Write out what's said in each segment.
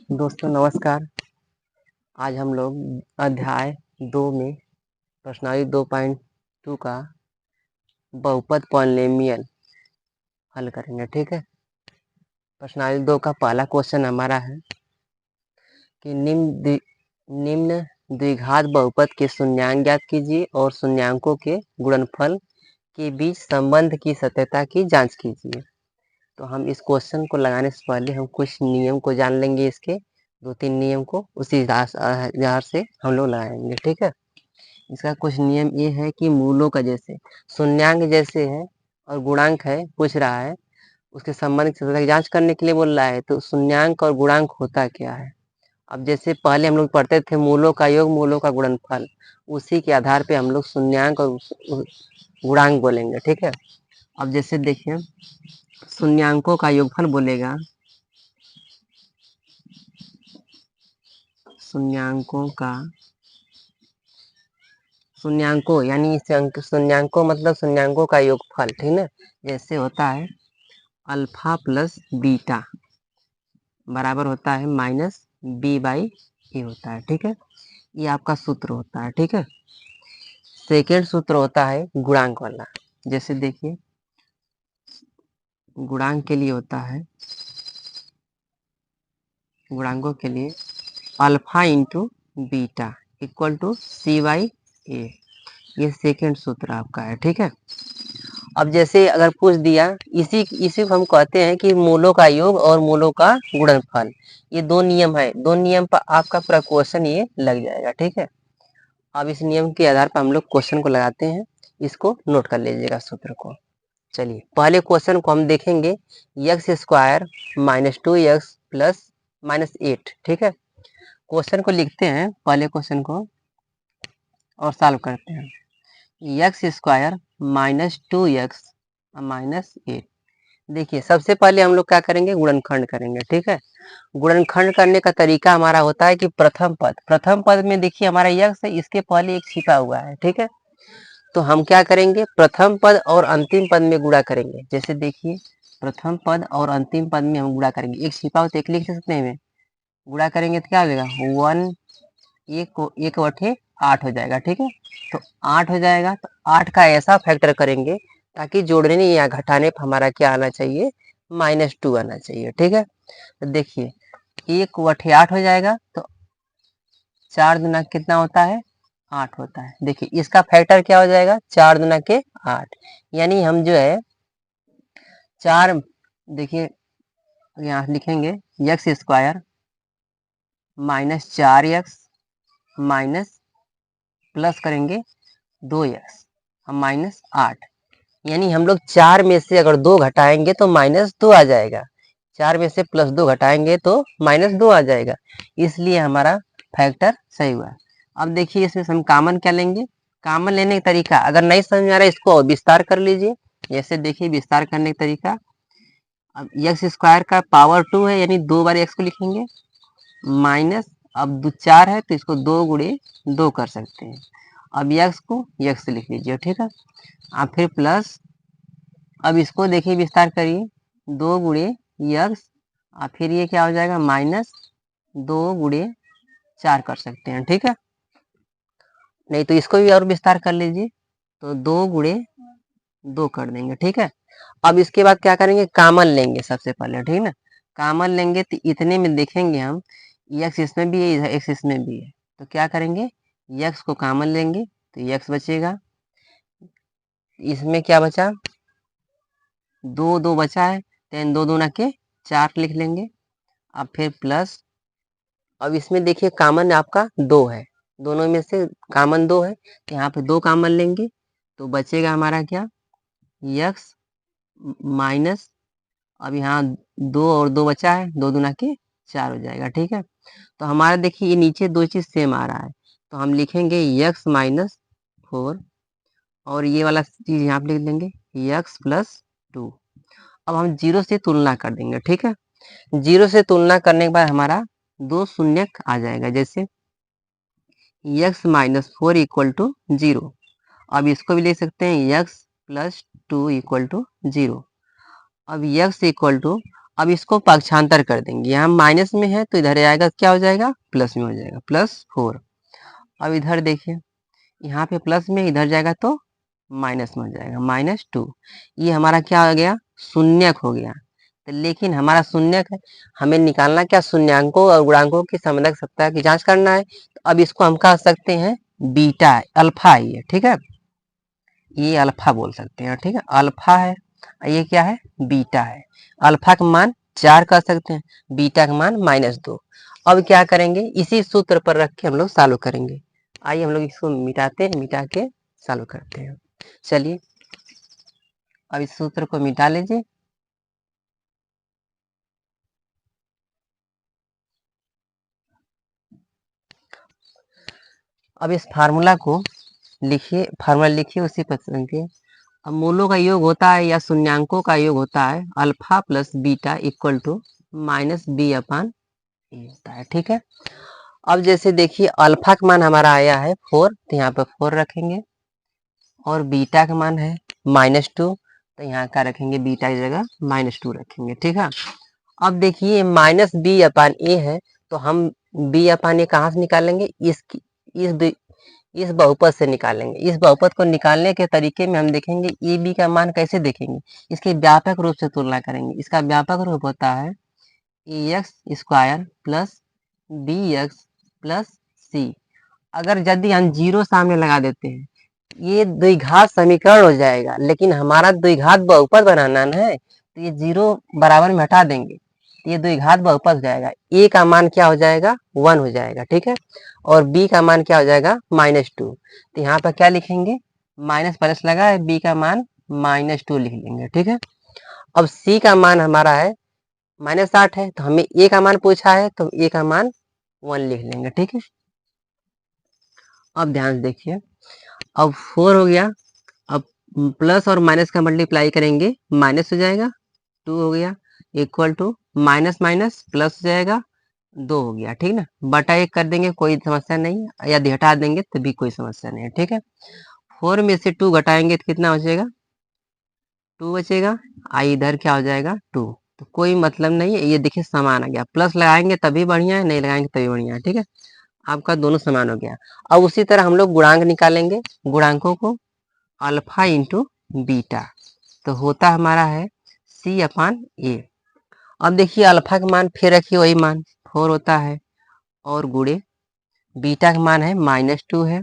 दोस्तों नमस्कार। आज हम लोग अध्याय 2 में प्रश्नावली 2.2 का बहुपद पॉलिनोमियल हल करेंगे। ठीक है। प्रश्नावली 2 का पहला क्वेश्चन हमारा है कि निम्न द्विघात बहुपद के शून्यांक ज्ञात कीजिए और शून्यांकों के गुणनफल के बीच संबंध की सत्यता की जांच कीजिए। तो हम इस क्वेश्चन को लगाने से पहले हम कुछ नियम को जान लेंगे। इसके 2-3 नियम को उसी आधार से हम लोग लगाएंगे। ठीक है। इसका कुछ नियम ये है कि मूलों का जैसे शून्यांक जैसे है और गुणांक है पूछ रहा है, उसके संबंध की सत्यता की जांच करने के लिए बोल रहा है। तो शून्यांक और गुणांक होता क्या है? अब जैसे पहले हम लोग पढ़ते थे मूलों का योग मूलों का गुणनफल, उसी के आधार पे हम लोग शून्यांक और गुणांक बोलेंगे। ठीक है। अब जैसे देखिए शून्यांकों का योगफल बोलेगा, शून्यांकों यानी शून्यांकों मतलब शून्यांकों का योगफल। ठीक है। जैसे होता है अल्फा प्लस बीटा बराबर होता है माइनस बी बाई ए होता है। ठीक है। ये आपका सूत्र होता है। ठीक है। सेकेंड सूत्र होता है गुणांक वाला। जैसे देखिए गुणांक के लिए होता है, गुणांकों के लिए alpha into beta equal to C by A, ये सेकेंड सूत्र आपका है। ठीक है। अब जैसे अगर पूछ दिया इसी को हम कहते हैं कि मूलों का योग और मूलों का गुणनफल, ये दो नियम है। दो नियम पर आपका पूरा क्वेश्चन ये लग जाएगा। ठीक है। अब इस नियम के आधार पर हम लोग क्वेश्चन को लगाते हैं। इसको नोट कर लीजिएगा सूत्र को। चलिए पहले क्वेश्चन को हम देखेंगे, x square minus 2x plus minus 8। ठीक है। क्वेश्चन को लिखते हैं पहले क्वेश्चन को और सॉल्व करते हैं। X square minus 2x minus 8। देखिए सबसे पहले हम लोग क्या करेंगे, गुणनखंड करेंगे। ठीक है। गुणनखंड करने का तरीका हमारा होता है कि प्रथम पद में देखिए हमारा यक्स है, इसके पहले एक छिपा हुआ है। ठीक है। तो हम क्या करेंगे, प्रथम पद और अंतिम पद में गुणा करेंगे। जैसे देखिए प्रथम पद और अंतिम पद में हम गुणा करेंगे, एक छिपा हो तो एक लिख सकते हैं, गुणा करेंगे तो क्या हो जाएगा 1 एक बटे 8 हो जाएगा। ठीक है। तो 8 हो जाएगा, तो 8 का ऐसा फैक्टर करेंगे ताकि जोड़ने नहीं या घटाने पर हमारा क्या आना चाहिए, -2 आना चाहिए। ठीक है। तो देखिए 1 बटे 8 हो जाएगा, तो 4 दूना कितना होता है 8 होता है। देखिए इसका फैक्टर क्या हो जाएगा 4 दूना के 8, यानी हम जो है 4, देखिए यहाँ लिखेंगे x square minus 4x minus plus करेंगे 2x माइनस 8, यानी हम लोग 4 में से अगर 2 घटाएंगे तो -2 आ जाएगा। 4 में से +2 घटाएंगे तो -2 आ जाएगा, इसलिए हमारा फैक्टर सही हुआ। अब देखिए इसमें हम कॉमन क्या लेंगे, कॉमन लेने का तरीका अगर नहीं समझ में आ रहा है इसको विस्तार कर लीजिए। जैसे देखिए विस्तार करने का तरीका, अब एक्स स्क्वायर का पावर 2 है यानी 2 बार एक्स को लिखेंगे, माइनस अब 4 है तो इसको 2 गुणे 2 कर सकते हैं। अब यक्स को यक्स से लिख लीजिए। ठीक है। अब फिर प्लस, अब इसको देखिए विस्तार करिए 2 गुणे यक्स, और फिर ये क्या हो जाएगा -2 गुणे 4 कर सकते हैं। ठीक है। नहीं तो इसको भी और विस्तार कर लीजिए, तो 2 गुणे 2 कर देंगे। ठीक है। अब इसके बाद क्या करेंगे, कॉमन लेंगे सबसे पहले। ठीक है ना। कॉमन लेंगे तो इतने में देखेंगे हम एक्स इसमें भी है एक्स इसमें भी है, तो क्या करेंगे एक्स को कॉमन लेंगे तो एक्स बचेगा, इसमें क्या बचा 2 बचा है, तो 2 दूना के 4 लिख लेंगे। अब फिर प्लस, अब इसमें देखिए कॉमन आपका 2 है, दोनों में से कॉमन 2 है, तो यहाँ पे 2 कॉमन लेंगे तो बचेगा हमारा क्या एक्स माइनस, अब यहाँ 2 और 2 बचा है, 2 दूना के 4 हो जाएगा। ठीक है। तो हमारा देखिए ये नीचे दो चीज सेम आ रहा है, तो हम लिखेंगे x -4 और ये वाला चीज यहाँ पे लिख देंगे x +2। अब हम 0 से तुलना कर देंगे। ठीक है। 0 से तुलना करने के बाद हमारा 2 शून्य आ जाएगा, जैसे x -4 इक्वल टू 0। अब इसको भी लिख सकते हैं x +2 इक्वल टू 0। अब x इक्वल टू, अब इसको पक्षांतर कर देंगे, यहाँ माइनस में है तो इधर आएगा, क्या हो जाएगा, प्लस में हो जाएगा, +4। अब इधर देखिए, यहाँ पे प्लस में, इधर जाएगा तो माइनस में हो जाएगा, -2। ये हमारा क्या हो गया, शून्यक हो गया। तो लेकिन हमारा शून्यक है, हमें निकालना क्या, शून्यांकों और गुणांकों की संबंधक सत्ता की जांच करना है। तो अब इसको हम कह सकते हैं बीटा, अल्फा ये, ठीक है, ये अल्फा बोल सकते हैं, ठीक है, अल्फा है, ये क्या है, बीटा है। अल्फा का मान 4 कर सकते हैं, बीटा का मान -2। अब क्या करेंगे, इसी सूत्र पर रख के हम लोग सॉल्व करेंगे। आइए हम लोग इसको मिटाते हैं, मिटा के सॉल्व करते हैं। चलिए अब इस सूत्र को मिटा लीजिए। अब इस फार्मूला को लिखिए, फार्मूला लिखिए, उसी पर चलेंगे। अब मूलों का योग होता है या शून्यांकों का योग होता है alpha plus beta equal to -b upon A होता है, ठीक है। अब जैसे देखिए अल्फा का मान हमारा आया है 4, तो यहाँ पर 4 रखेंगे, और बीटा का मान है -2, तो यहाँ का रखेंगे, बीटा की जगह -2 रखेंगे, ठीक है। अब देखिए -b अपान ए है, तो हम b अपान ए कहाँ से निकालेंगे, इस बहुपद से निकालेंगे। इस बहुपद को निकालने के तरीके में हम देखेंगे ए बी का मान कैसे देखेंगे, इसके व्यापक रूप से तुलना करेंगे। इसका व्यापक रूप होता है ax² प्लस bx प्लस सी। अगर यदि हम 0 सामने लगा देते हैं, ये द्विघात समीकरण हो जाएगा, लेकिन हमारा द्विघात बहुपद बनाना है, तो ये 0 बराबर में हटा देंगे, तो ये द्विघात बहुपद हो जाएगा। ए का मान क्या हो जाएगा, 1 हो जाएगा, ठीक है, और बी का मान क्या हो जाएगा, -2। तो यहाँ पर क्या लिखेंगे, माइनस प्लस लगा है, बी का मान -2 लिख लेंगे, ठीक है। अब सी का मान हमारा है -8 है, तो हमें ए का मान पूछा है, तो ए का मान 1 लिख लेंगे, ठीक है। अब ध्यान से देखिए, अब 4 हो गया, अब प्लस और माइनस का मल्टीप्लाई करेंगे, माइनस हो जाएगा, 2 हो गया, equal to minus minus plus हो जाएगा, 2 हो गया, ठीक ना, बटा 1 कर देंगे, कोई समस्या नहीं है, यदि हटा देंगे तो भी कोई समस्या नहीं है, ठीक है। 4 में से 2 घटाएंगे तो कितना बचेगा, 2 बचेगा, आई इधर क्या हो जाएगा, 2। तो कोई मतलब नहीं है, ये देखिए समान आ गया, प्लस लगाएंगे तभी बढ़िया है, नहीं लगाएंगे तभी बढ़िया है, ठीक है, आपका दोनों समान हो गया। अब उसी तरह हम लोग गुणांक निकालेंगे, गुणांकों को अल्फा इंटू बीटा, तो होता हमारा है सी अपान ए। अब देखिए अल्फा का मान फिर रखिए वही मान 4 होता है, और गुणे बीटा का मान है -2 है,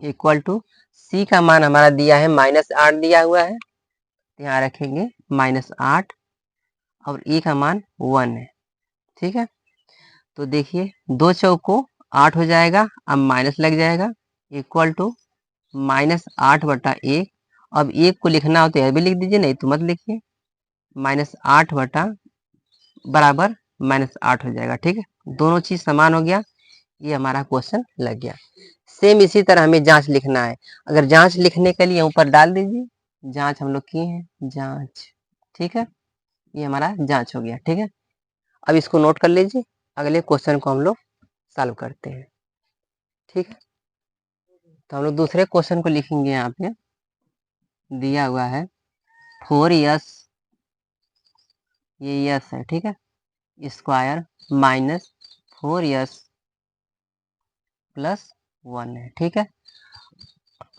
इक्वल टू सी का मान हमारा दिया है -8 दिया हुआ है, तो यहाँ रखेंगे -8, और ए का मान 1 है, ठीक है। तो देखिए 2 चौको 8 हो जाएगा, अब माइनस लग जाएगा, इक्वल टू -8/1। अब 1 को लिखना हो तो यह भी लिख दीजिए, नहीं तो मत लिखिए, -8 बटा बराबर -8 हो जाएगा, ठीक है, दोनों चीज समान हो गया, ये हमारा क्वेश्चन लग गया। सेम इसी तरह हमें जांच लिखना है, अगर जांच लिखने के लिए ऊपर डाल दीजिए, जांच हम लोग किए हैं, जांच, ठीक है, ये हमारा जांच हो गया, ठीक है। अब इसको नोट कर लीजिए, अगले क्वेश्चन को हम लोग सॉल्व करते हैं, ठीक है। तो हम लोग दूसरे क्वेश्चन को लिखेंगे, यहाँ पे दिया हुआ है 4s, ये यस है, ठीक है, स्क्वायर -4s प्लस 1 है, ठीक है।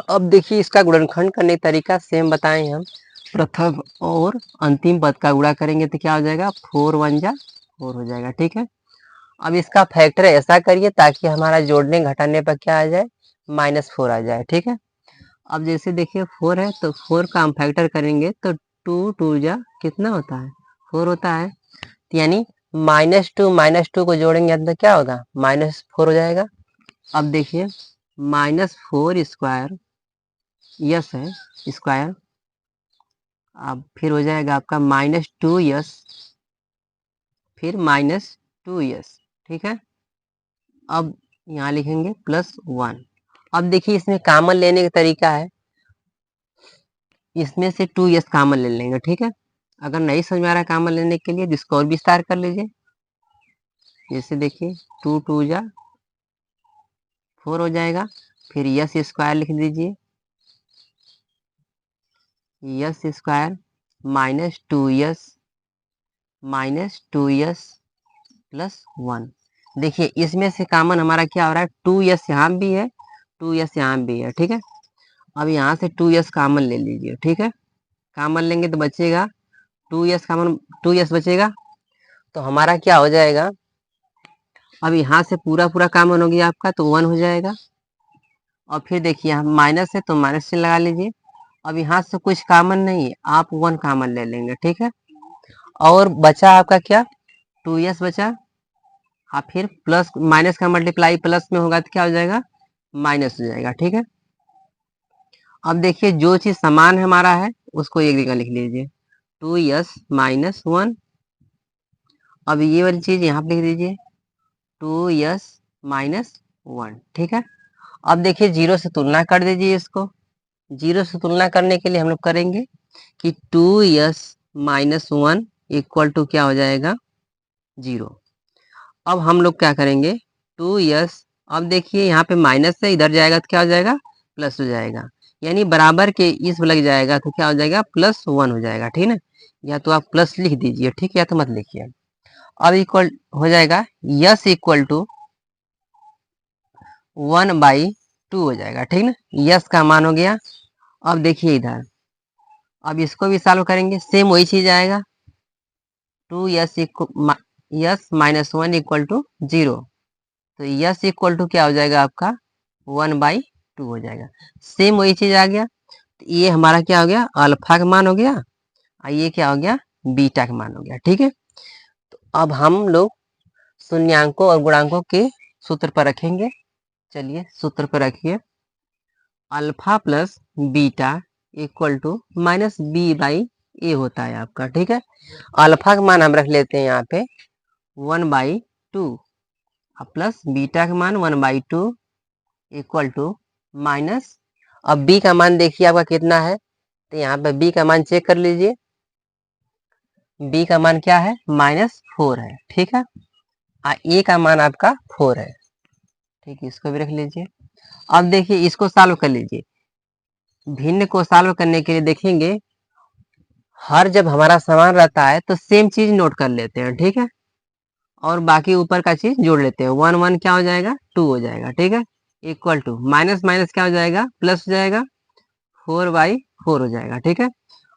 अब देखिए इसका गुणनखंड करने का तरीका सेम बताएं हम, प्रथम और अंतिम पद का गुणा करेंगे तो क्या हो जाएगा, 4 1 जा 4 हो जाएगा, ठीक है। अब इसका फैक्टर ऐसा करिए ताकि हमारा जोड़ने घटाने पर क्या आ जाए, -4 आ जाए, ठीक है। अब जैसे देखिए 4 है, तो 4 का हम फैक्टर करेंगे तो 2 2 जा कितना होता है, 4 होता है, तो यानी -2 को जोड़ेंगे अंदर क्या होगा, -4 हो जाएगा। अब देखिए -4 स्क्वायर यस है, स्क्वायर, अब फिर हो जाएगा आपका -2s, फिर -2s, ठीक है। अब यहाँ लिखेंगे +1। अब देखिए इसमें कॉमन लेने का तरीका है, इसमें से 2s कॉमन ले लेंगे, ठीक है। अगर नहीं समझ में आ रहा है कॉमन लेने के लिए, जिसको और विस्तार कर लीजिए, जैसे देखिए 2 2 जा 4 हो जाएगा, फिर यस स्क्वायर लिख दीजिए, yes square -2s minus 2s plus 1। देखिए इसमें से कॉमन हमारा क्या हो रहा है, 2s यहाँ भी है, 2s यहाँ भी है, ठीक है। अब यहाँ से 2s कॉमन ले लीजिए, ठीक है। कॉमन लेंगे तो बचेगा 2s कॉमन, 2s बचेगा तो हमारा क्या हो जाएगा, अब यहाँ से पूरा पूरा कॉमन हो गया आपका तो 1 हो जाएगा। और फिर देखिए हम माइनस है तो माइनस से लगा लीजिए। अब यहाँ से कुछ कॉमन नहीं है, आप 1 कॉमन ले लेंगे, ठीक है। और बचा आपका क्या, 2s बचा। हाँ फिर प्लस माइनस का मल्टीप्लाई प्लस में होगा तो क्या हो जाएगा, माइनस हो जाएगा, ठीक है। अब देखिए जो चीज समान हमारा है उसको एक जगह लिख लीजिए, 2s माइनस 1। अब ये वाली चीज यहाँ पे लिख दीजिए 2s माइनस 1, ठीक है। अब देखिए जीरो से तुलना कर दीजिए इसको। जीरो से तुलना करने के लिए हम लोग करेंगे कि 2s माइनस 1 इक्वल टू क्या हो जाएगा, 0। अब हम लोग क्या करेंगे, 2s, अब देखिए यहाँ पे माइनस से इधर जाएगा तो क्या हो जाएगा, प्लस हो जाएगा। यानी बराबर के इस लग जाएगा तो क्या हो जाएगा, प्लस 1 हो जाएगा, ठीक है। या तो आप प्लस लिख दीजिए, ठीक है, या तो मत लिखिए। अब इक्वल हो जाएगा यस इक्वल टू 1/2 हो जाएगा, ठीक ना। यस का मान हो गया। अब देखिए इधर, अब इसको भी सॉल्व करेंगे, सेम वही चीज आएगा, 2s yes minus 1 equal to 0। तो यस इक्वल टू क्या हो जाएगा आपका, 1/2 हो जाएगा। सेम वही चीज आ गया। तो ये हमारा क्या हो गया, अल्फा का मान हो गया और ये क्या हो गया, बीटा का मान हो गया, ठीक है। तो अब हम लोग शून्यांकों और गुणांकों के सूत्र पर रखेंगे। चलिए सूत्र पर रखिए, alpha plus beta equal to minus b/a होता है आपका, ठीक है। अल्फा का मान हम रख लेते हैं यहाँ पे 1/2 प्लस बीटा का मान 1/2 इक्वल टू माइनस, अब b का मान देखिए आपका कितना है, तो यहाँ पे b का मान चेक कर लीजिए। b का मान क्या है, -4 है, ठीक है। a का मान आपका 4 है, ठीक है, इसको भी रख लीजिए। अब देखिए इसको सॉल्व कर लीजिए। भिन्न को सॉल्व करने के लिए देखेंगे, हर जब हमारा समान रहता है तो सेम चीज नोट कर लेते हैं, ठीक है। और बाकी ऊपर का चीज जोड़ लेते हैं, 1 1 क्या हो जाएगा, 2 हो जाएगा, ठीक है। इक्वल टू माइनस माइनस क्या हो जाएगा, प्लस हो जाएगा, 4/4 हो जाएगा, ठीक है।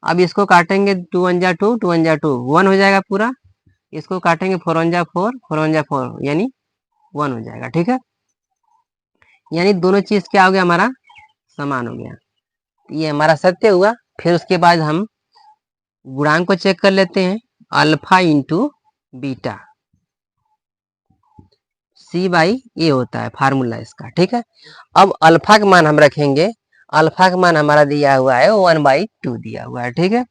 अब इसको काटेंगे, 2 1 जा 2, 2 1 जा 2, 1 हो जाएगा पूरा। इसको काटेंगे 4 1 जा 4, 4 1 जा 4, यानी 1 हो जाएगा, ठीक है। यानी दोनों चीज क्या हो गया, हमारा समान हो गया, ये हमारा सत्य हुआ। फिर उसके बाद हम गुणांक को चेक कर लेते हैं, अल्फा इंटू बीटा, c/a होता है फार्मूला इसका, ठीक है। अब अल्फा का मान हम रखेंगे, अल्फा का मान हमारा दिया हुआ है 1/2 दिया हुआ है, ठीक है।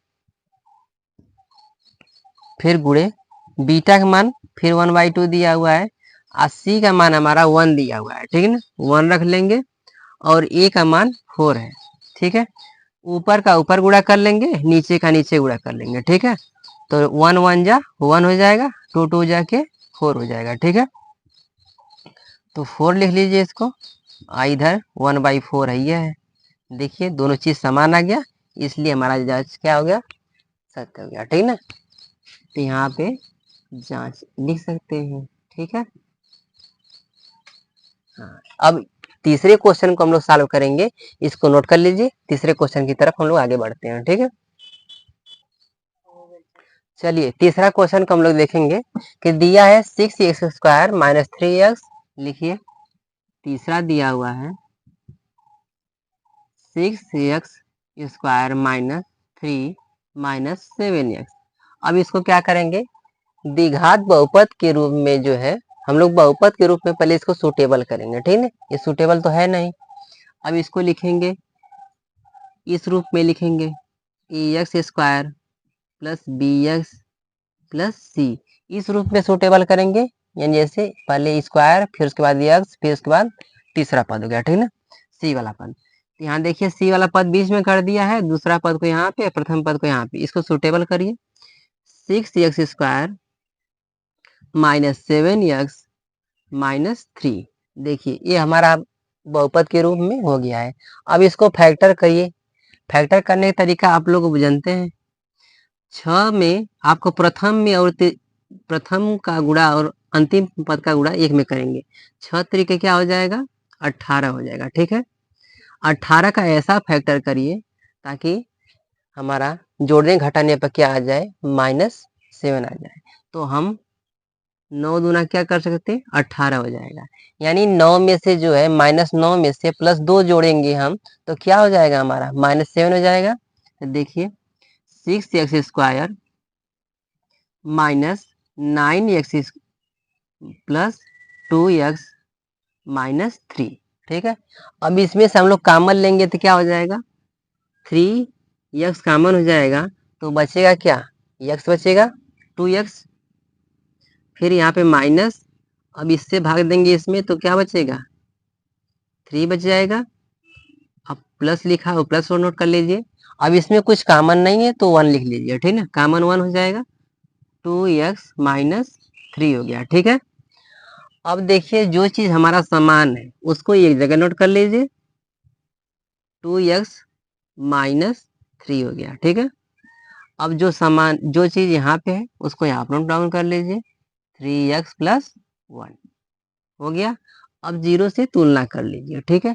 फिर गुणे बीटा का मान फिर 1/2 दिया हुआ है, और c का मान हमारा 1 दिया हुआ है, ठीक है ना, 1 रख लेंगे। और a का मान 4 है, ठीक है। ऊपर का ऊपर गुणा कर लेंगे, नीचे का नीचे गुणा कर लेंगे, ठीक है। तो 1 1 जा 1 हो जाएगा, 2 2 जाके 4 हो जाएगा, ठीक है। तो 4 लिख लीजिए इसको, इधर 1/4 है, ये है। देखिए दोनों चीज समान आ गया, इसलिए हमारा जांच क्या हो गया, सत्य हो गया, ठीक ना। तो यहाँ पे जांच लिख सकते हैं, ठीक है। हाँ, अब तीसरे क्वेश्चन को हम लोग सॉल्व करेंगे, इसको नोट कर लीजिए। तीसरे क्वेश्चन की तरफ हम लोग आगे बढ़ते हैं, ठीक है। चलिए तीसरा क्वेश्चन को हम लोग देखेंगे कि दिया है 6x² - 3x, लिखिए तीसरा दिया हुआ है 6x² - 3 - 7x। अब इसको क्या करेंगे, द्विघात बहुपद के रूप में जो है, हम लोग बहुपद के रूप में पहले इसको सुटेबल करेंगे, ठीक है। ये सुटेबल तो है नहीं। अब इसको लिखेंगे, इस रूप में लिखेंगे ax² प्लस bx प्लस सी, इस रूप में सुटेबल करेंगे। यानी जैसे पहले स्क्वायर, फिर उसके बाद एक्स, फिर उसके बाद तीसरा पद हो गया, ठीक ना, सी वाला पद। यहाँ देखिए सी वाला पद बीच में कर दिया है, दूसरा पद को यहाँ पे, प्रथम पद को यहाँ पे, इसको सुटेबल करिए। 6x² - 7x - 3, देखिए ये हमारा बहुपद के रूप में हो गया है। अब इसको फैक्टर करिए, फैक्टर करने का तरीका आप लोग जानते हैं। 6 में आपको प्रथम में और प्रथम का गुणा और अंतिम पद का गुणा 1 में करेंगे। 6 तरीके क्या हो जाएगा? 18 हो जाएगा। ठीक है, 18 का ऐसा फैक्टर करिए ताकि हमारा जोड़ने घटाने पर क्या आ जाए? -7 आ जाए। तो हम 9 दूना क्या कर सकते हैं? 18 हो जाएगा। यानी 9 में से जो है -9 में से +2 जोड़ेंगे हम तो क्या हो जाएगा हमारा? -7 हो जाएगा। तो देखिए 6x² -9x प्लस 2x -3। ठीक है, अब इसमें से हम लोग कॉमन लेंगे तो क्या हो जाएगा? 3x कॉमन हो जाएगा तो बचेगा क्या? x बचेगा 2x, फिर यहाँ पे माइनस, अब इससे भाग देंगे इसमें तो क्या बचेगा? 3 बच जाएगा। अब प्लस लिखा हो प्लस और नोट कर लीजिए। अब इसमें कुछ कॉमन नहीं है तो 1 लिख लीजिए। ठीक है, कॉमन 1 हो जाएगा, 2x -3 हो गया। ठीक है, अब देखिए जो चीज हमारा समान है उसको एक जगह नोट कर लीजिए, 2x -3 हो गया। ठीक है, अब जो चीज यहाँ पे है उसको यहाँ पर नोट डाउन कर लीजिए, 3x + 1 हो गया। अब 0 से तुलना कर लीजिए। ठीक है,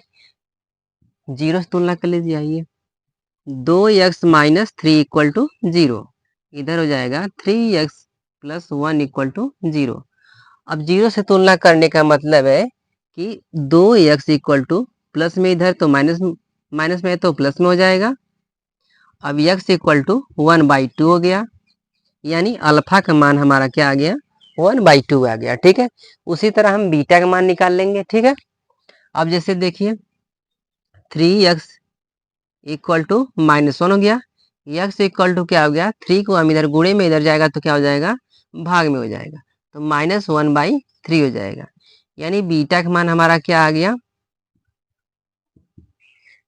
0 से तुलना कर लीजिए। आइए, 2x -3 = 0, इधर हो जाएगा 3x + 1 = 0। अब 0 से तुलना करने का मतलब है कि 2x = प्लस में इधर तो माइनस माइनस में है तो प्लस में हो जाएगा। अब x = 1/2 हो गया, यानी अल्फा का मान हमारा क्या आ गया? 1/2 आ गया। ठीक है, उसी तरह हम बीटा का मान निकाल लेंगे। ठीक है, अब जैसे देखिए 3x = -1 हो गया, x = क्या हो गया? 3 को हम इधर गुणे में इधर जाएगा तो क्या हो जाएगा? भाग में हो जाएगा, तो -1/3 हो जाएगा। यानी बीटा का मान हमारा क्या आ गया?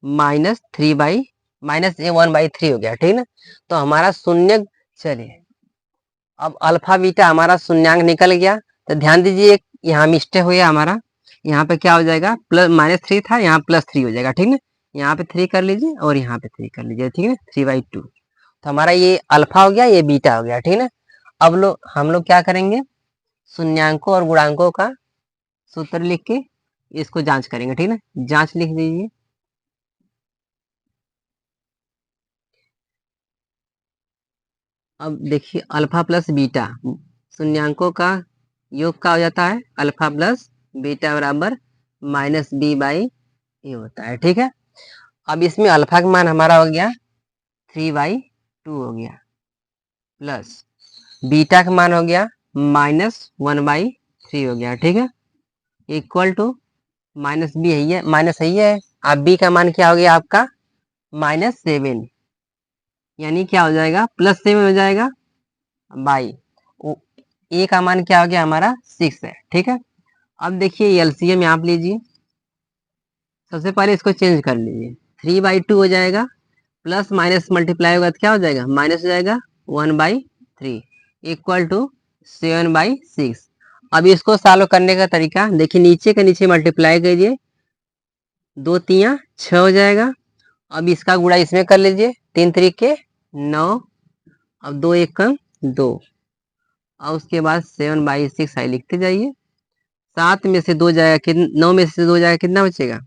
-1/3 हो गया। ठीक ना, तो हमारा शून्य, चलिए अब अल्फा बीटा हमारा शून्यांक निकल गया। तो ध्यान दीजिए यहाँ मिस्टेक हो गया हमारा, यहाँ पे क्या हो जाएगा? -3 था, यहाँ +3 हो जाएगा। ठीक ना, यहाँ पे 3 कर लीजिए और यहाँ पे 3 कर लीजिए। ठीक है, 3/2, तो हमारा ये अल्फा हो गया, ये बीटा हो गया। ठीक है, अब हम लोग क्या करेंगे? शून्यांकों और गुणांकों का सूत्र लिख के इसको जांच करेंगे। ठीक है, जांच लिख दीजिए। अब देखिए अल्फा प्लस बीटा शून्यांकों का योग का हो जाता है अल्फा प्लस बीटा बराबर -b/a होता है। ठीक है, अब इसमें अल्फा का मान हमारा हो गया 3/2 हो गया, प्लस बीटा का मान हो गया -1/3 हो गया। ठीक है, इक्वल टू -b है, माइनस है। अब b का मान क्या हो गया आपका? -7, यानी क्या हो जाएगा? +7 हो जाएगा बाई ए का मान क्या हो गया हमारा? 6 है। ठीक है, अब देखिए एलसीएम यहाँ पे लीजिए, सबसे पहले इसको चेंज कर लीजिए, 3/2 हो जाएगा, प्लस माइनस मल्टीप्लाई होगा तो क्या हो जाएगा? माइनस हो जाएगा, 1/3 इक्वल टू 7/6। अब इसको सॉल्व करने का तरीका देखिए, नीचे के नीचे मल्टीप्लाई कीजिए, 2 तियाँ 6 हो जाएगा। अब इसका गुणा इसमें कर लीजिए, 3 तरीके 9, अब 2 1 2, और उसके बाद 7/6 आई लिखते जाइए। 7 में से 2 जाएगा कितना? 9 में से 2 जाएगा कितना बचेगा?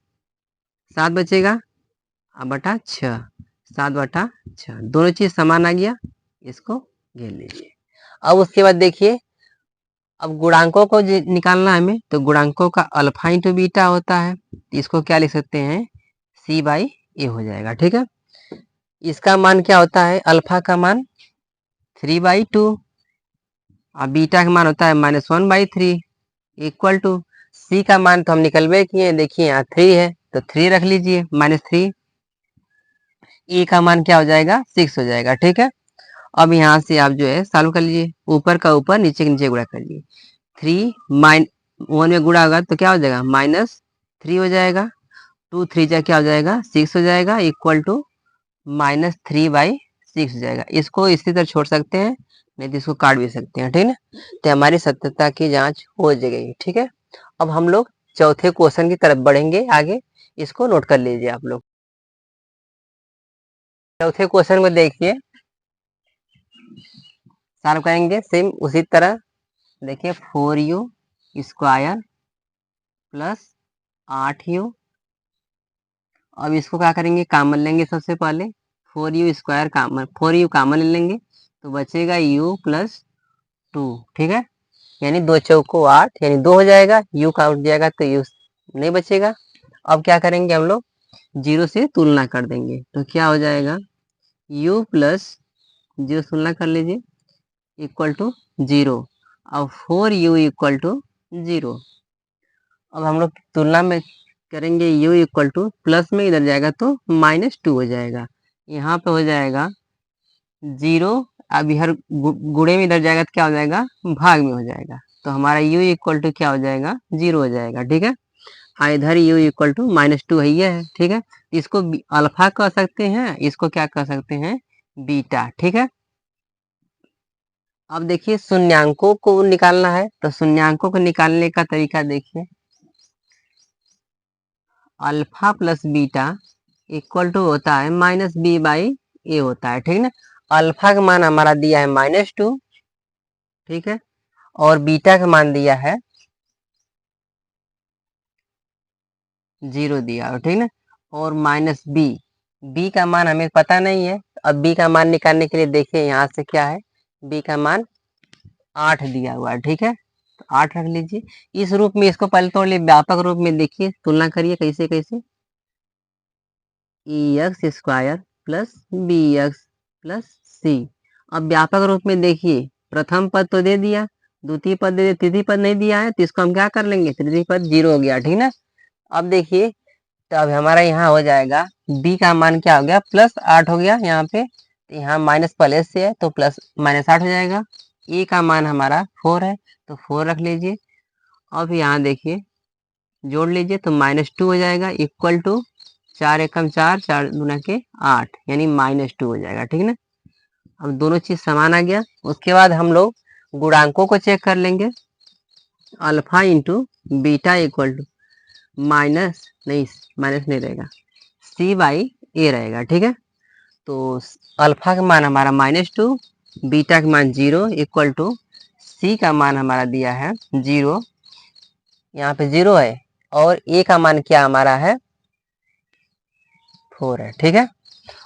7 बचेगा, अब बटा 6, 7/6, दोनों चीज समान आ गया, इसको घेर लीजिए। अब उसके बाद देखिए, अब गुणांकों को निकालना है हमें, तो गुणांकों का अल्फा इंटू बीटा होता है, इसको क्या लिख सकते हैं? c/a हो जाएगा। ठीक है, इसका मान क्या होता है? अल्फा का मान 3/2 और बीटा का मान होता है -1/3 इक्वल टू सी का मान तो हम निकलवे किए, देखिए यहाँ 3 है तो 3 रख लीजिए -3, ए का मान क्या हो जाएगा? 6 हो जाएगा। ठीक है, अब यहाँ से आप जो है सॉल्व कर लीजिए, ऊपर का ऊपर नीचे के नीचे गुणा कर लीजिए, 3 -1 में गुणा होगा तो क्या हो जाएगा? -3 हो जाएगा, 2 3 जा क्या हो जाएगा? 6 हो जाएगा, इक्वल टू -3/6 हो जाएगा। इसको इसी तरह छोड़ सकते हैं, नहीं तो इसको काट भी सकते हैं। ठीक है, तो हमारी सत्यता की जांच हो जाएगी। ठीक है, अब हम लोग चौथे क्वेश्चन की तरफ बढ़ेंगे आगे, इसको नोट कर लीजिए आप लोग। चौथे क्वेश्चन को देखिए, सॉल्व करेंगे सेम उसी तरह। देखिए 4u स्क्वायर प्लस 8u। अब इसको क्या करेंगे, कॉमन लेंगे सबसे पहले। 4u square common, 4u common ले लेंगे तो बचेगा u प्लस 2। ठीक है, यानी 2 चौको 8, यानी 2 हो जाएगा। u का उठ जाएगा तो u नहीं बचेगा। अब क्या करेंगे हम लोग, 0 से तुलना कर देंगे तो क्या हो जाएगा, u प्लस 0 तुलना कर लीजिए इक्वल टू 0। अब 4u इक्वल टू 0। अब हम लोग तुलना में करेंगे, u इक्वल टू प्लस में इधर जाएगा तो -2 हो जाएगा। यहाँ पे हो जाएगा 0। अब हर गुणे में इधर जाएगा तो क्या हो जाएगा, भाग में हो जाएगा। तो हमारा u इक्वल टू क्या हो जाएगा, 0 हो जाएगा। ठीक है, इधर u इक्वल टू -2 है, ये है। ठीक है, इसको अल्फा कह सकते हैं, इसको क्या कह सकते हैं, बीटा। ठीक है, अब देखिए शून्यांकों को निकालना है तो शून्यांकों को निकालने का तरीका देखिए, alpha plus beta equal to होता है -b/a होता है। ठीक ना, अल्फा का मान हमारा दिया है -2, ठीक है, और बीटा का मान दिया है 0 दिया है। ठीक ना, और -b का मान हमें पता नहीं है। अब b का मान निकालने के लिए देखिए यहाँ से क्या है, b का मान 8 दिया हुआ है। ठीक है, तो 8 रख लीजिए इस रूप में। इसको पहले तोड़ लिए, व्यापक रूप में देखिए, तुलना करिए कैसे कैसे, X square plus B X plus C. अब व्यापक रूप में देखिए, प्रथम पद तो दे दिया, द्वितीय पद दे दिया, तृतीय पद नहीं दिया है, तो इसको हम क्या कर लेंगे, तृतीय पद 0 हो गया। ठीक ना, अब देखिए, तो अब हमारा यहाँ हो जाएगा b का मान क्या हो गया, +8 हो गया यहाँ पे। तो यहाँ माइनस प्लस से है तो प्लस -8 हो जाएगा। a का मान हमारा 4 है तो 4 रख लीजिए। अब यहाँ देखिए जोड़ लीजिए तो -2 हो जाएगा इक्वल टू 4 एकम 4, 4 दूना के 8, यानी -2 हो जाएगा। ठीक ना, अब दोनों चीज समान आ गया। उसके बाद हम लोग गुणांकों को चेक कर लेंगे, alpha into beta equal to minus नहीं रहेगा, c/a रहेगा। ठीक है, तो अल्फा का मान हमारा -2, बीटा का मान 0 इक्वल टू c का मान हमारा दिया है 0, यहाँ पे 0 है, और a का मान क्या हमारा है, 4 है। ठीक है,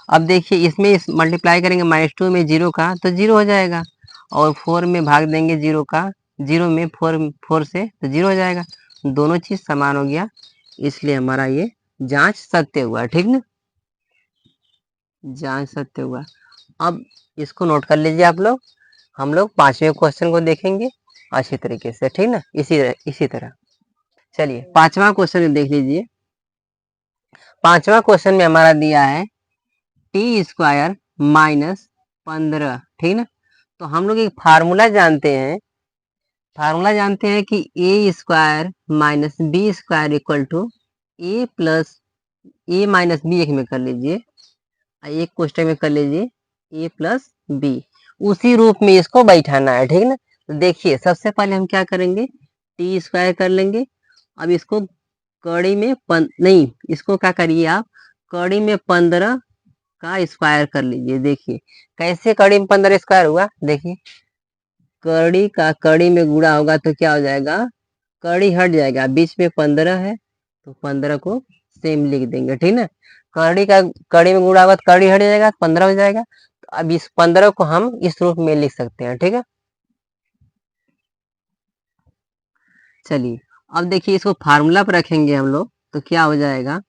अब देखिए इसमें मल्टीप्लाई करेंगे -2 में 0 का तो 0 हो जाएगा, और 4 में भाग देंगे 0 का, 0 में 4 से तो 0 हो जाएगा। दोनों चीज समान हो गया, इसलिए हमारा ये जांच सत्य हुआ। ठीक ना, जांच सत्य हुआ। अब इसको नोट कर लीजिए आप लोग। हम लोग 5वें क्वेश्चन को देखेंगे अच्छी तरीके से। ठीक ना, इसी तरह चलिए 5वां क्वेश्चन देख लीजिए। 5वां क्वेश्चन में हमारा दिया है टी स्क्वायर -15। ठीक ना, तो हम लोग एक फार्मूला जानते हैं, कि A square minus B square equal to A plus A minus B, एक में कर लीजिए, एक क्वेश्चन में कर लीजिए ए प्लस बी। उसी रूप में इसको बैठाना है। ठीक ना, तो देखिए सबसे पहले हम क्या करेंगे, टी स्क्वायर कर लेंगे। अब इसको कड़ी में नहीं, इसको क्या करिए आप, कड़ी में 15 का स्क्वायर कर लीजिए। देखिए कैसे कड़ी में 15 स्क्वायर हुआ, देखिए कड़ी का कड़ी में गुणा होगा तो क्या हो जाएगा, कड़ी हट जाएगा, बीच में 15 है तो 15 को सेम लिख देंगे। ठीक ना, कड़ी का कड़ी में गुणा होगा तो कड़ी हट जाएगा, 15 हो जाएगा। तो अब इस 15 को हम इस रूप में लिख सकते हैं। ठीक है, चलिए अब देखिए इसको फार्मूला पर रखेंगे हम लोग तो क्या हो जाएगा,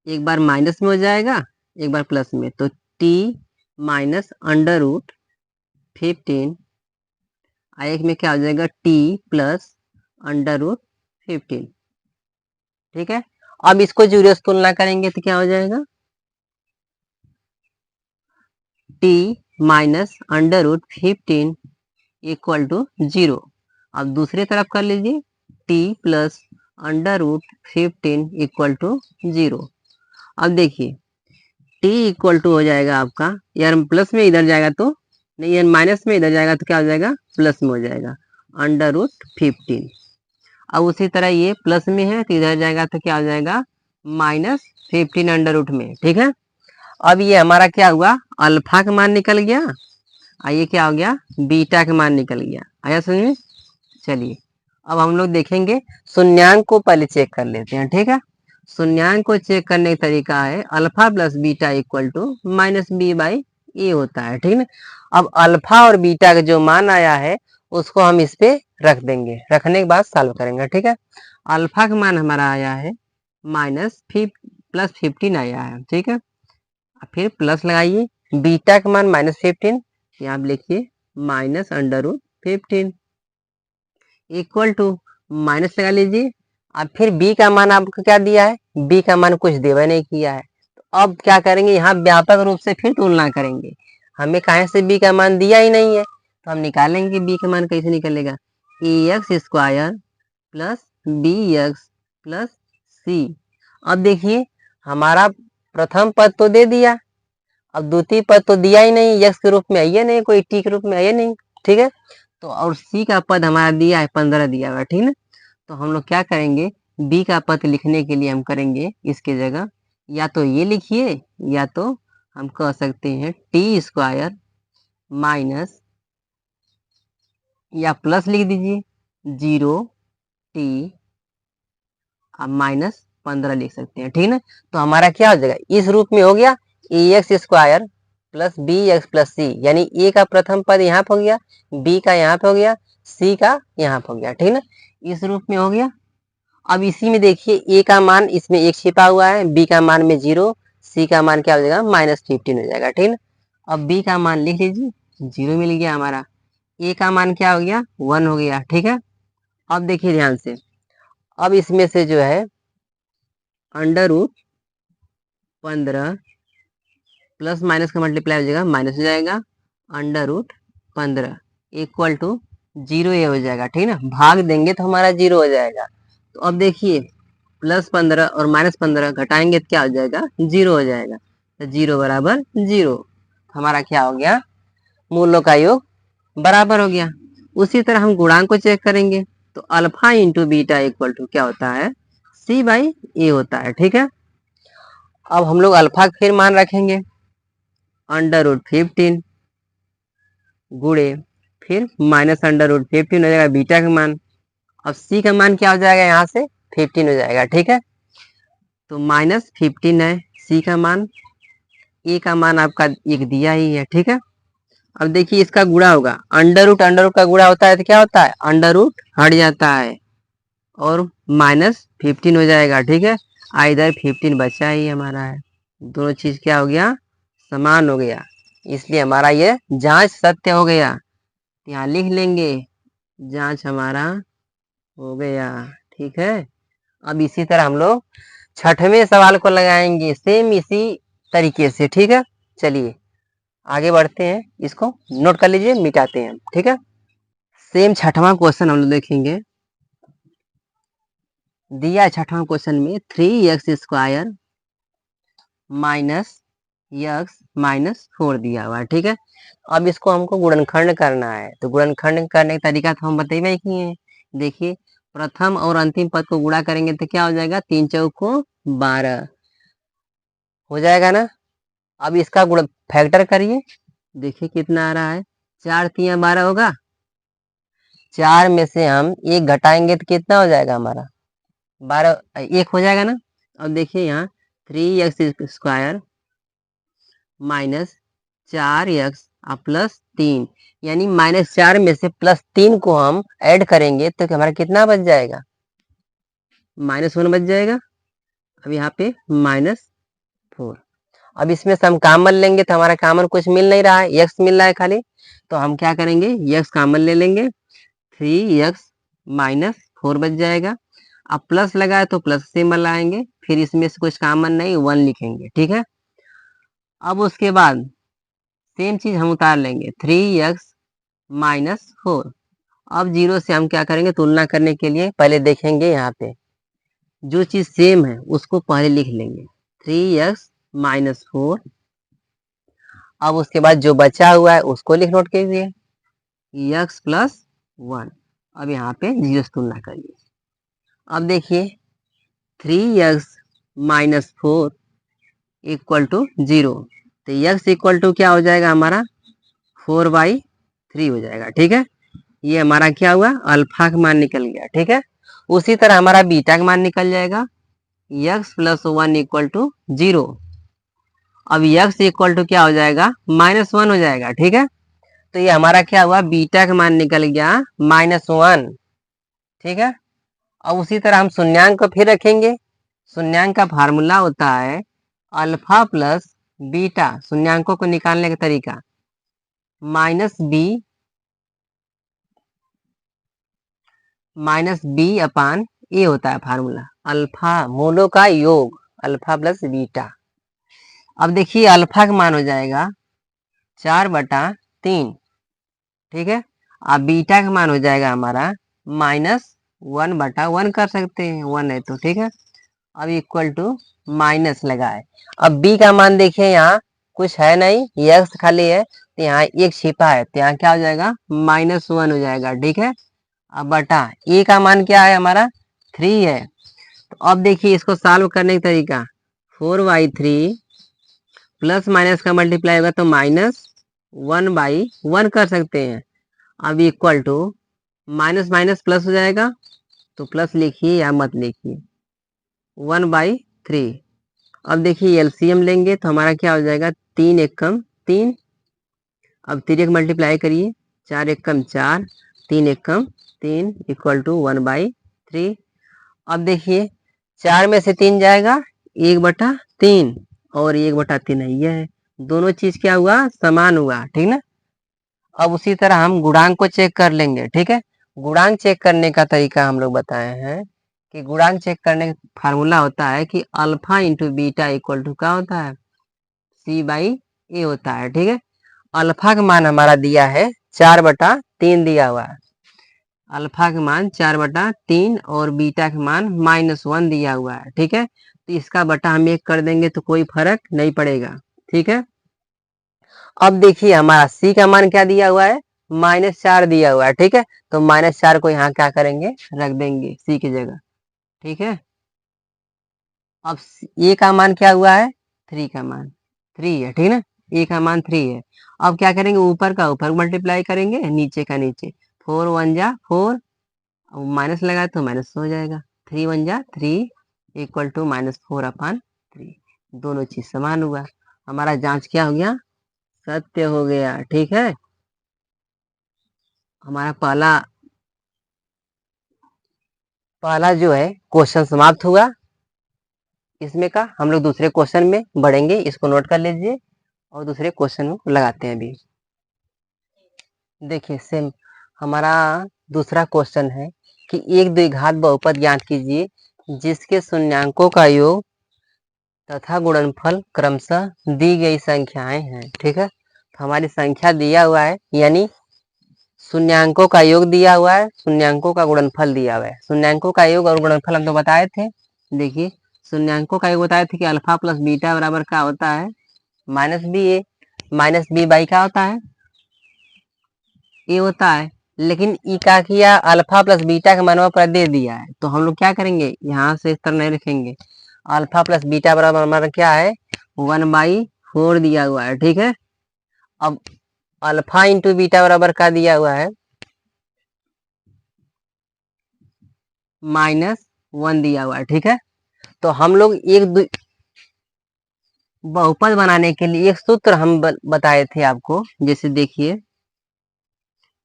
एक बार माइनस में हो जाएगा, एक बार प्लस में, तो t माइनस √15, एक में क्या हो जाएगा, t प्लस √15। ठीक है, अब इसको 0 से तुलना करेंगे तो क्या हो जाएगा, t माइनस √15 इक्वल टू 0। अब दूसरी तरफ कर लीजिए, t प्लस √15 इक्वल टू 0। अब देखिए t इक्वल टू हो जाएगा आपका, यार प्लस में इधर जाएगा तो नहीं, यार माइनस में इधर जाएगा तो क्या हो जाएगा, प्लस में हो जाएगा √15। अब उसी तरह ये प्लस में है तो इधर जाएगा तो क्या हो जाएगा, -15 अंडर रूट में। ठीक है, अब ये हमारा क्या हुआ, अल्फा का मान निकल गया आइए क्या हो गया, बीटा का मान निकल गया। आया समझ में। चलिए अब हम लोग देखेंगे शून्यांक को पहले चेक कर लेते हैं, ठीक है। शून्यांक को चेक करने का तरीका है alpha plus beta equal to minus B by A होता है, ठीक है। अब अल्फा और बीटा का जो मान आया है उसको हम इस पे रख देंगे, रखने के बाद सॉल्व करेंगे, ठीक है। अल्फा का मान हमारा आया है +15 आया है, ठीक है। फिर प्लस लगाइए, बीटा का मान -15, यहाँ आप लिखिए -√15 इक्वल टू माइनस लगा लीजिए। अब फिर बी का मान आपको क्या दिया है, बी का मान कुछ देवा नहीं किया है, तो अब क्या करेंगे, यहाँ व्यापक रूप से फिर तुलना करेंगे। हमें कहाँ से बी का मान दिया ही नहीं है, तो हम निकालेंगे बी का मान कैसे निकलेगा, ax² plus bx plus C. अब देखिए हमारा प्रथम पद तो दे दिया, अब द्वितीय पद तो दिया ही नहीं, यक्स के रूप में आइए नहीं, कोई टी के रूप में आइए नहीं, ठीक है। तो और सी का पद हमारा दिया है 15 दिया हुआ, ठीक है। तो हम लोग क्या करेंगे, बी का पद लिखने के लिए हम करेंगे इसके जगह या तो ये लिखिए या तो हम कह सकते हैं t² माइनस या प्लस लिख दीजिए 0t -15 लिख सकते हैं, ठीक है ना। तो हमारा क्या हो जाएगा, इस रूप में हो गया ax² प्लस bx प्लस सी, यानी ए का प्रथम पद यहाँ पे हो गया, बी का यहाँ पे हो गया, सी का यहाँ पे हो गया, ठीक है ना। इस रूप में हो गया। अब इसी में देखिए ए का मान इसमें 1 छिपा हुआ है, बी का मान में 0, सी का मान क्या हो जाएगा -15 हो जाएगा, ठीक है ना। अब बी का मान लिख लीजिए, 0 मिल गया हमारा, ए का मान क्या हो गया 1 हो गया, ठीक है। अब देखिए ध्यान से, अब इसमें से जो है √15 प्लस माइनस का मल्टीप्लाई हो जाएगा, माइनस हो जाएगा, √15 इक्वल टू 0 ये हो जाएगा, ठीक है ना। भाग देंगे तो हमारा 0 हो जाएगा। तो अब देखिए +15 और -15 घटाएंगे तो क्या हो जाएगा, 0 हो जाएगा। तो 0 बराबर 0, हमारा क्या हो गया, मूलों का योग बराबर हो गया। उसी तरह हम गुणांक को चेक करेंगे, तो alpha into beta equal to क्या होता है, सी बाई ए होता है, ठीक है। अब हम लोग अल्फा फिर मान रखेंगे √15 गुणे फिर -√15 हो जाएगा बीटा का मान। अब सी का मान क्या हो जाएगा, यहाँ से 15 हो जाएगा, ठीक है। तो -15 है सी का मान, ए का मान आपका एक दिया ही है, ठीक है। अब देखिए इसका गुणा होगा, अंडर रूट का गुणा होता है तो क्या होता है, अंडर रूट हट जाता है और -15 हो जाएगा, ठीक है। इधर 15 बचा ही हमारा है, दोनों चीज क्या हो गया, समान हो गया, इसलिए हमारा ये जांच सत्य हो गया। यहाँ लिख लेंगे जांच हमारा हो गया, ठीक है। अब इसी तरह हम लोग छठवें सवाल को लगाएंगे सेम इसी तरीके से, ठीक है। चलिए आगे बढ़ते हैं, इसको नोट कर लीजिए, मिटाते हैं, ठीक है। सेम छठवां क्वेश्चन हम लोग देखेंगे, दिया छठवां क्वेश्चन में 3x² माइनस यक्स -4 दिया हुआ है, ठीक है। अब इसको हमको गुणनखंड करना है, तो गुणनखंड करने का तरीका तो हम बताइए कि है। देखिए प्रथम और अंतिम पद को गुणा करेंगे तो क्या हो जाएगा, 3 चौको 12 हो जाएगा ना। अब इसका गुण फैक्टर करिए, देखिए कितना आ रहा है, 4 3 12 होगा, 4 में से हम 1 घटाएंगे तो कितना हो जाएगा हमारा 12, 1 हो जाएगा ना। अब देखिए यहाँ 3x² -4x प्लस 3, यानी -4 में से +3 को हम ऐड करेंगे तो हमारा कितना बच जाएगा, -1 बच जाएगा। अब यहाँ पे -4, अब इसमें से हम कॉमन लेंगे तो हमारा कॉमन कुछ मिल नहीं रहा है, x मिल रहा है खाली, तो हम क्या करेंगे x कॉमन ले लेंगे, 3x -4 बच जाएगा। अब प्लस लगाए तो प्लस से मिलाएंगे, फिर इसमें से कुछ कॉमन नहीं 1 लिखेंगे, ठीक है। अब उसके बाद सेम चीज हम उतार लेंगे 3x -4। अब 0 से हम क्या करेंगे, तुलना करने के लिए पहले देखेंगे यहाँ पे जो चीज सेम है उसको पहले लिख लेंगे 3x -4। अब उसके बाद जो बचा हुआ है उसको लिख नोट कीजिए x +1। अब यहाँ पे 0 से तुलना करिए। अब देखिए 3x -4 इक्वल टू 0, तो x इक्वल टू क्या हो जाएगा हमारा 4/3 हो जाएगा। ठीक है, ये हमारा क्या हुआ, अल्फा का मान निकल गया। ठीक है, उसी तरह हमारा बीटा का मान निकल जाएगा, x+1 = 0। अब x इक्वल टू क्या हो जाएगा, -1 हो जाएगा। ठीक है, तो ये हमारा क्या हुआ, बीटा का मान निकल गया -1। ठीक है, अब उसी तरह हम शून्यांक को फिर रखेंगे। शून्यांक का फार्मूला होता है अल्फा प्लस बीटा, शून्यांकों को निकालने का तरीका -b अपान ए होता है फार्मूला, अल्फा मूलों का योग, अल्फा प्लस बीटा। अब देखिए अल्फा का मान हो जाएगा 4/3। ठीक है, अब बीटा का मान हो जाएगा हमारा -1/1 कर सकते हैं, 1 है तो। ठीक है, अब इक्वल टू माइनस लगाए। अब b का मान देखिए, यहाँ कुछ है नहीं, x खाली है, तो यहाँ एक छिपा है, तो यहाँ क्या हो जाएगा, -1 हो जाएगा। ठीक है, अब बटा a का मान क्या है हमारा 3 है। तो अब देखिए इसको सॉल्व करने का तरीका 4/3 प्लस माइनस का मल्टीप्लाई होगा तो -1/1 कर सकते हैं। अब equal to minus minus plus हो जाएगा, तो प्लस लिखिए या मत लिखिए, 1/3। अब देखिए एलसीएम लेंगे तो हमारा क्या हो जाएगा, 3 एकम 3। अब 3 एक मल्टीप्लाई करिए, 4 एकम 4, 3 एकम 3 इक्वल टू 1/3। अब देखिए 4 में से 3 जाएगा 1/3 और 1/3 ये है, दोनों चीज क्या हुआ, समान हुआ। ठीक ना, अब उसी तरह हम गुणांक को चेक कर लेंगे। ठीक है, गुणांक चेक करने का तरीका हम लोग बताए हैं कि गुणांक चेक करने का फार्मूला होता है कि alpha into beta equal to क्या होता है, c/a होता है। ठीक है, अल्फा का मान हमारा दिया है 4/3 दिया हुआ है, अल्फा का मान 4/3 और बीटा का मान -1 दिया हुआ है। ठीक है, तो इसका बटा हम 1 कर देंगे तो कोई फर्क नहीं पड़ेगा। ठीक है, अब देखिए हमारा सी का मान क्या दिया हुआ है, -4 दिया हुआ है। ठीक है, तो -4 को यहाँ क्या करेंगे, रख देंगे सी की जगह। ठीक है, अब ए का मान क्या हुआ है, 3 का मान 3 है। ठीक है ना, ए का मान 3 है। अब क्या करेंगे, ऊपर का ऊपर मल्टीप्लाई करेंगे, नीचे का नीचे, 4 1 जा 4, माइनस लगाए तो माइनस हो जाएगा, 3 1 जा 3 इक्वल टू -4/3। दोनों चीज समान हुआ, हमारा जांच क्या हो गया, सत्य हो गया। ठीक है, हमारा पहला जो है क्वेश्चन समाप्त हुआ। इसमें का हम लोग दूसरे क्वेश्चन में बढ़ेंगे, इसको नोट कर लीजिए और दूसरे क्वेश्चन को लगाते हैं अभी। देखिए सेम हमारा दूसरा क्वेश्चन है कि एक द्विघात बहुपद ज्ञात कीजिए जिसके शून्यांकों का योग तथा गुणनफल क्रमशः दी गई संख्याएं हैं। ठीक है, तो हमारी संख्या दिया हुआ है, यानी शून्यांकों का योग दिया हुआ है, शून्यांकों का गुणनफल दिया हुआ है। शून्यांकों का योग और गुणनफल हम तो बताए थे। देखिए शून्यांकों का योग बताए थे कि अल्फा प्लस बीटा बराबर क्या होता है, -b -b/, क्या होता है, ए होता है। लेकिन ई का किया, अल्फा प्लस बीटा का मानवा पर दे दिया है, तो हम लोग क्या करेंगे, यहाँ से इस तरह नहीं लिखेंगे, अल्फा प्लस बीटा बराबर हमारा क्या है, 1/4 दिया हुआ है। ठीक है, अब अल्फा इंटू बीटा बराबर का दिया हुआ है, -1 दिया हुआ है। ठीक है, तो हम लोग एक बहुपद बनाने के लिए एक सूत्र हम बताए थे आपको, जैसे देखिए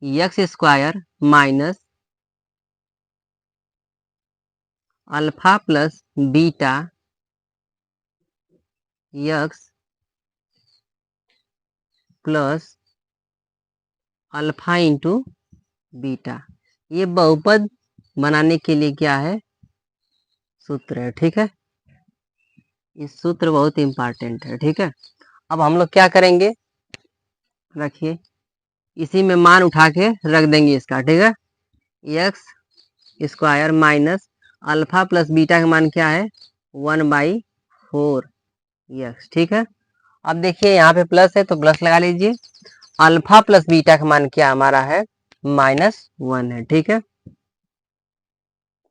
x² minus alpha plus beta x plus alpha into beta, ये बहुपद बनाने के लिए क्या है, सूत्र है। ठीक है, इस सूत्र बहुत इंपॉर्टेंट है। ठीक है, अब हम लोग क्या करेंगे, रखिए इसी में मान उठा के रख देंगे इसका। ठीक है, x² minus alpha plus beta का मान क्या है, 1/4x। ठीक है, अब देखिए यहाँ पे प्लस है तो प्लस लगा लीजिए, अल्फा प्लस बीटा का मान क्या हमारा है, -1 है। ठीक है,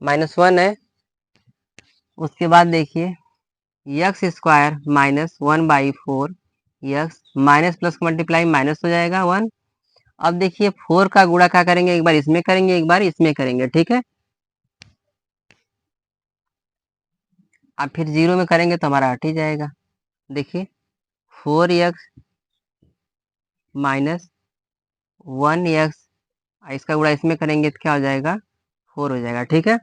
-1 है। उसके बाद देखिए x² minus 1/4 x, minus plus multiply minus हो जाएगा 1, अब देखिए 4 का गुणा क्या करेंगे, एक बार इसमें करेंगे एक बार इसमें करेंगे, ठीक है। अब फिर 0 में करेंगे तो हमारा हट ही जाएगा। देखिए 4x माइनस 1x, इसका गुणा इसमें करेंगे तो क्या हो जाएगा, 4 हो जाएगा, ठीक है।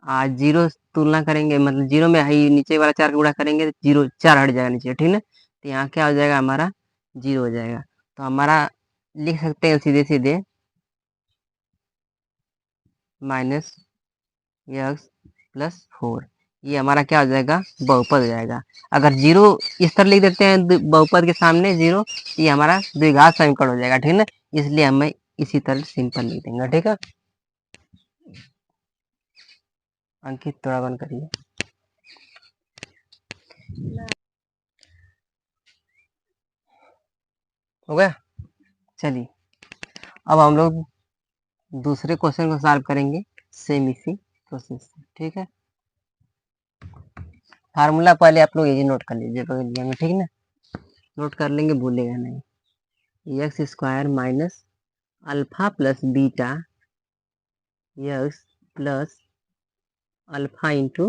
आज 0 तुलना करेंगे, मतलब 0 में ही नीचे वाला 4 का गुणा करेंगे तो 0 4 हट जाएगा नीचे, ठीक है। तो यहाँ क्या हो जाएगा, हमारा 0 हो जाएगा। तो हमारा लिख सकते हैं सीधे सीधे माइनस एक्स प्लस 4, ये हमारा क्या हो जाएगा, बहुपद हो जाएगा। अगर 0 इस तरह लिख देते हैं बहुपद के सामने 0, ये हमारा द्विघात समीकरण हो जाएगा, ठीक है ना। इसलिए हमें इसी तरह सिंपल लिख देंगे, ठीक है। अंकित थोड़ा बंद करिए। हो गया। चलिए अब हम लोग दूसरे क्वेश्चन को सॉल्व करेंगे सेम इसी प्रोसेस से, ठीक है। फार्मूला पहले आप लोग ये नोट कर लीजिए बगलिया में, ठीक है ना, नोट कर लेंगे, भूलेगा नहीं। X square minus alpha plus beta x plus alpha into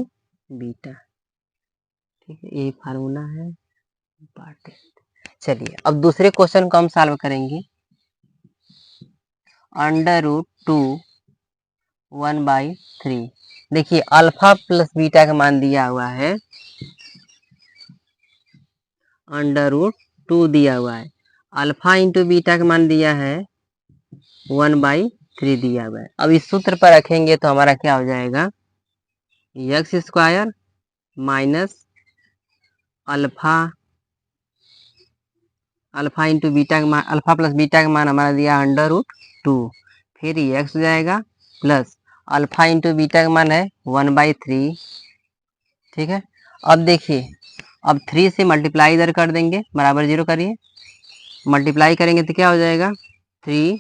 beta, ठीक है, यही फार्मूला है इम्पॉर्टेंट। चलिए अब दूसरे क्वेश्चन को हम सॉल्व करेंगे। अंडर रूट 2 1/3, देखिए अल्फा प्लस बीटा का मान दिया हुआ है अंडर रूट 2 दिया हुआ है, अल्फा इंटू बीटा का मान दिया है 1/3 दिया हुआ है। अब इस सूत्र पर रखेंगे तो हमारा क्या हो जाएगा, x square minus alpha alpha into beta का मान, अल्फा प्लस बीटा का मान हमारा दिया अंडर रूट 2, फिर एक्स हो जाएगा प्लस अल्फा इंटू बीटा का मान है 1/3, ठीक है। अब देखिए अब 3 से मल्टीप्लाई इधर कर देंगे, बराबर 0 करिए, मल्टीप्लाई करेंगे तो क्या हो जाएगा, 3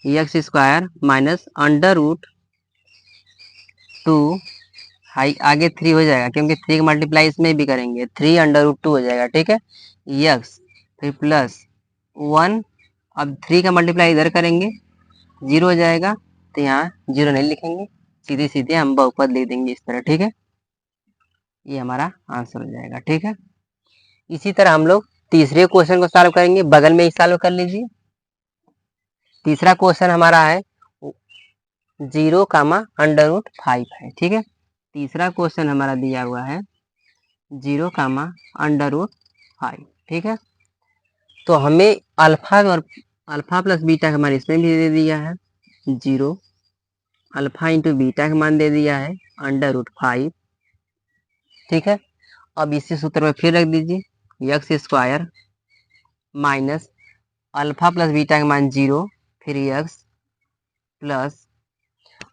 x square minus under root 2, हाई आगे 3 हो जाएगा क्योंकि 3 का मल्टीप्लाई इसमें भी करेंगे, 3 अंडर रूट 2 हो जाएगा, ठीक है, एक्स फिर प्लस 1, अब 3 का मल्टीप्लाई इधर करेंगे 0 हो जाएगा, तो यहाँ 0 नहीं लिखेंगे, सीधे सीधे हम बहुपद लिख देंगे इस तरह, ठीक है, ये हमारा आंसर हो जाएगा, ठीक है। इसी तरह हम लोग तीसरे क्वेश्चन को सॉल्व करेंगे, बगल में ही सॉल्व कर लीजिए। तीसरा क्वेश्चन हमारा है 0, है, ठीक है। तीसरा क्वेश्चन हमारा दिया हुआ है 0, ठीक है। तो हमें अल्फा और अल्फा प्लस बीटा का मान इसमें भी दे दिया है 0, अल्फा इंटू बीटा का मान दे दिया है √5, ठीक है। अब इसी सूत्र में फिर रख दीजिए x square minus alpha plus beta का मान 0, फिर एक्स प्लस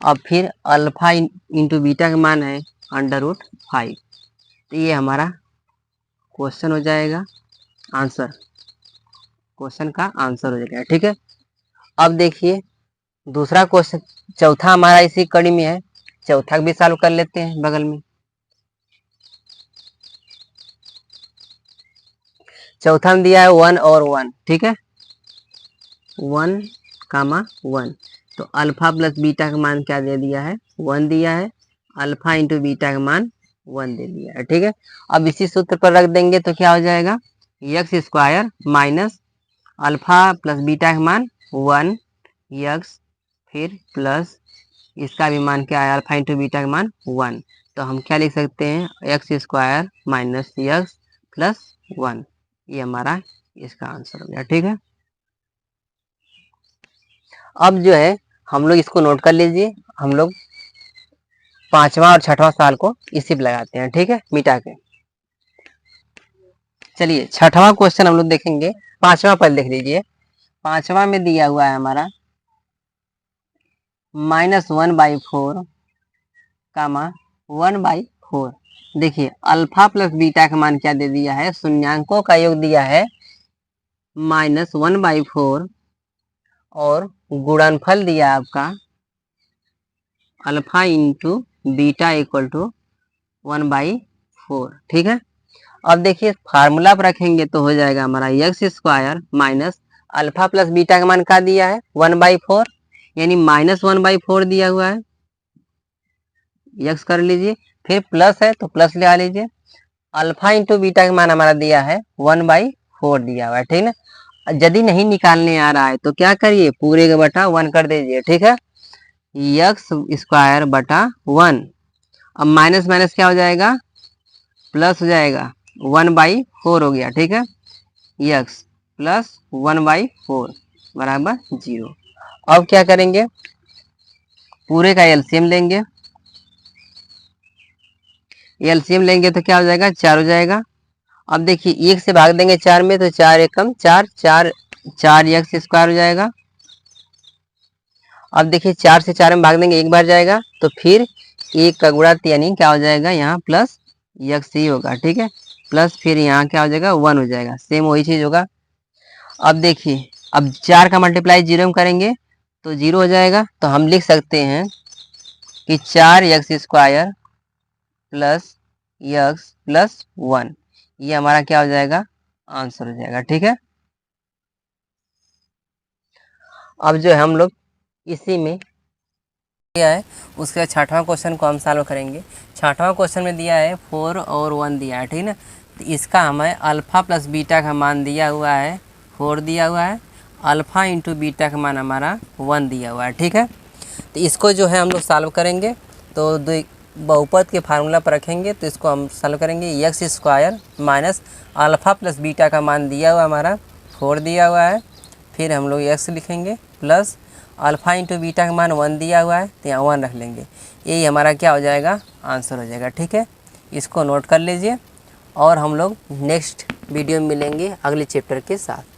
अब फिर अल्फा इंटू बीटा का मान है √5, तो ये हमारा क्वेश्चन हो जाएगा आंसर, क्वेश्चन का आंसर हो जाएगा, ठीक है। अब देखिए दूसरा क्वेश्चन, चौथा हमारा इसी कड़ी में है, चौथा भी सॉल्व कर लेते हैं बगल में। चौथा में दिया है 1 और 1, ठीक है, 1, 1, तो अल्फा प्लस बीटा का मान क्या दे दिया है, 1 दिया है, अल्फा इंटू बीटा का मान 1 दे दिया है, ठीक है। अब इसी सूत्र पर रख देंगे तो क्या हो जाएगा, x square minus alpha plus beta का मान 1 एक्स, फिर प्लस इसका भी मान क्या है, अल्फा इंटू बीटा का मान 1, तो हम क्या लिख सकते हैं, x square minus x plus 1, ये हमारा इसका आंसर हो गया, ठीक है। अब जो है हम लोग इसको नोट कर लीजिए, हम लोग पांचवा और छठवां साल को इसी पे लगाते हैं, ठीक है, मिटा के। चलिए छठवां क्वेश्चन हम लोग देखेंगे, पांचवा पहले देख लीजिए। पांचवा में दिया हुआ है हमारा -1/4 कामा 1/4, देखिए अल्फा प्लस बीटा का मान क्या दे दिया है, शून्यांकों का योग दिया है -1/4 और गुणनफल दिया आपका alpha into beta equal to 1/4, ठीक है। अब देखिए फार्मूला पर रखेंगे तो हो जाएगा हमारा x square minus alpha plus beta का मान क्या दिया है 1/4, यानी -1/4 दिया हुआ है। एक्स कर लीजिए, फिर प्लस है तो प्लस लगा लीजिए। अल्फा इंटू बीटा का मान हमारा दिया है 1/4 दिया हुआ है, ठीक है। यदि नहीं निकालने आ रहा है तो क्या करिए, पूरे का बटा 1 कर दीजिए, ठीक है। एक्स स्क्वायर बटा 1, अब माइनस माइनस क्या हो जाएगा, प्लस हो जाएगा, 1/4 हो गया, ठीक है। एक्स प्लस 1/4 बराबर 0। अब क्या करेंगे, पूरे का एलसीएम लेंगे। एलसीएम लेंगे तो क्या हो जाएगा, 4 हो जाएगा। अब देखिए 1 से भाग देंगे 4 में तो 4 एकम 4, 4 एक्स स्क्वायर हो जाएगा। अब देखिए 4 से 4 में भाग देंगे, एक बार जाएगा, तो फिर 1 का गुणा यानी क्या हो जाएगा, यहाँ प्लस एक्स ही होगा, ठीक है। प्लस फिर यहाँ क्या हो जाएगा, 1 हो जाएगा, सेम वही चीज होगा। अब देखिए अब 4 का मल्टीप्लाई 0 में करेंगे तो 0 हो जाएगा, तो हम लिख सकते हैं कि 4 x square plus x plus 1, ये हमारा क्या हो जाएगा, आंसर हो जाएगा, ठीक है। अब जो है हम लोग इसी में दिया है उसके बाद 6वां क्वेश्चन को हम सॉल्व करेंगे। 6वां क्वेश्चन में दिया है 4 और 1 दिया है, ठीक ना। तो इसका हमें अल्फा प्लस बीटा का मान दिया हुआ है 4 दिया हुआ है, अल्फा इंटू बीटा का मान हमारा 1 दिया हुआ है, ठीक है। तो इसको जो है हम लोग सॉल्व करेंगे, तो बहुपद के फार्मूला पर रखेंगे तो इसको हम सॉल्व करेंगे। X square minus alpha plus beta का मान दिया हुआ हमारा 4 दिया हुआ है, फिर हम लोग एक्स लिखेंगे प्लस अल्फा इंटू बीटा का मान 1 दिया हुआ है, तो यहाँ 1 रख लेंगे, यही हमारा क्या हो जाएगा, आंसर हो जाएगा, ठीक है। इसको नोट कर लीजिए और हम लोग नेक्स्ट वीडियो में मिलेंगे अगले चैप्टर के साथ।